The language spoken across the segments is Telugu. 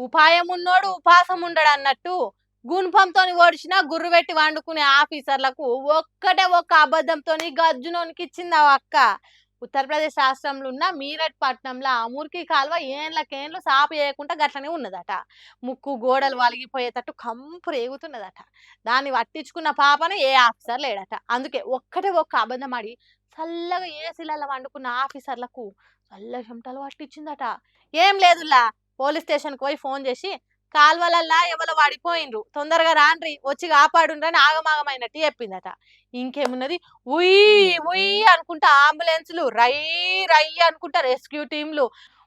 ఉపాయమున్నోడు ఉపాసం ఉండడు అన్నట్టు గుణపంతోని ఓడిచిన గుర్రు పెట్టి వండుకునే ఆఫీసర్లకు ఒక్కటే ఒక్క అబద్ధంతోని గజ్జునోనికి ఇచ్చింది ఆ అక్క. ఉత్తరప్రదేశ్ రాష్ట్రంలో ఉన్న మీరట్ పట్టణంలో ఆ మురికి కాలువ ఏండ్లకేండ్లు సాపు చేయకుండా గట్లనే ఉన్నదట. ముక్కు గోడలు వలిగిపోయేటట్టు కంపు రేగుతున్నదట. దాన్ని పట్టించుకున్న పాపన ఏ ఆఫీసర్ లేడట. అందుకే ఒక్కటే ఒక్క అబద్ధం ఆడి చల్లగా ఏసీలలో వండుకున్న ఆఫీసర్లకు చల్ల చెమటలు పట్టించిందట. ఏం లేదులా, పోలీస్ స్టేషన్కి పోయి ఫోన్ చేసి కాల్వలల్లా ఎవరో పడిపోయిండ్రు, తొందరగా రాండ్రి వచ్చి కాపాడుండ్రని ఆగమాగమైనట్టు చెప్పిందట. ఇంకేమున్నది, ఉయ్ ఉయ్ అనుకుంటా అంబులెన్సులు, రై రై అనుకుంటా రెస్క్యూ టీంలు,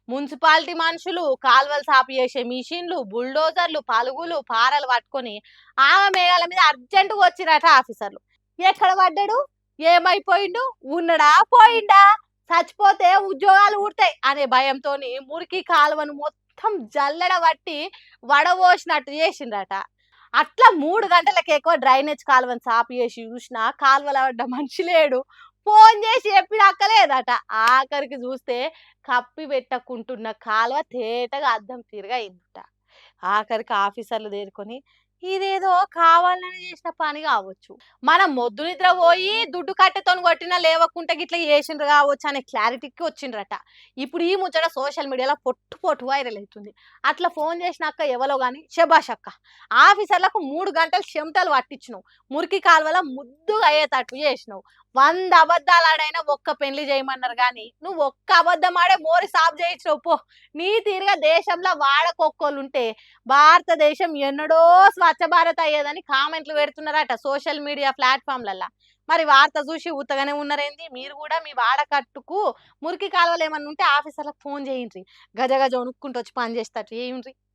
మున్సిపాలిటీ మనుషులు, కాల్వలు సాపు చేసే మిషన్లు, బుల్డోజర్లు, పలుగులు పారలు పట్టుకొని మేఘాల మీద అర్జెంటుగా వచ్చిరట ఆఫీసర్లు. ఎక్కడ పడ్డాడు, ఏమైపోయిండు, ఉన్నడా పోయిండా, చచ్చిపోతే ఉద్యోగాలు ఊడతాయి అనే భయంతో మురికి కాలువను మొత్తం జల్లెడ పట్టి వడబోసినట్టు చేసిండ్రట. అట్లా 3 గంటలకు ఎక్కువ డ్రైనేజ్ కాలువను సాపు చేసి చూసినా కాలువల పడ్డ మనిషి లేడు. ఫోన్ చేసి చెప్పినక్కలేదట. ఆఖరికి చూస్తే కప్పి పెట్టకుంటున్న కాలువ తేటగా అద్దం తిరగా అయిందట. ఆఖరికి ఆఫీసర్లు తేరుకొని ఇదేదో కావాలని చేసిన పని కావచ్చు, మనం మొద్దు నిద్ర పోయి దుడ్డు కట్టెతోని కొట్టినా లేవకుంటే గిట్లా చేసిండ్రు కావచ్చు అనే క్లారిటీకి వచ్చిండ్రట. ఇప్పుడు ఈ ముచ్చట సోషల్ మీడియాలో పొట్టు పొట్టు వైరల్ అవుతుంది. అట్లా ఫోన్ చేసినాక ఎవరో గాని శబాష్ అక్క, ఆఫీసర్లకు 3 గంటలు చెమటలు పట్టించినావు, మురికి కాలువల ముద్దుగా అయ్యేటట్టు చేసినావు. 100 అబద్ధాలు ఆడైనా ఒక్క పెళ్లి చేయమన్నారు కానీ నువ్వు ఒక్క అబద్ధం ఆడే మోరి సాఫ్ చేయించినావు పో. నీ తీరుగా దేశంలో వాడకొక్కోలుంటే భారతదేశం ఎన్నడో స్వచ్ఛ భారత్ అయ్యేదని కామెంట్లు పెడుతున్నారట సోషల్ మీడియా ప్లాట్ఫామ్లల్లా. మరి వార్త చూసి ఉత్తగానే ఉన్నారేంది, మీరు కూడా మీ వాడకట్టుకు మురికి కాలువలు ఏమన్నా ఉంటే ఆఫీసర్లకు ఫోన్ చేయండి, గజ గజ వణుక్కుంటూ వచ్చి పని చేసేటట్టు చేయండి.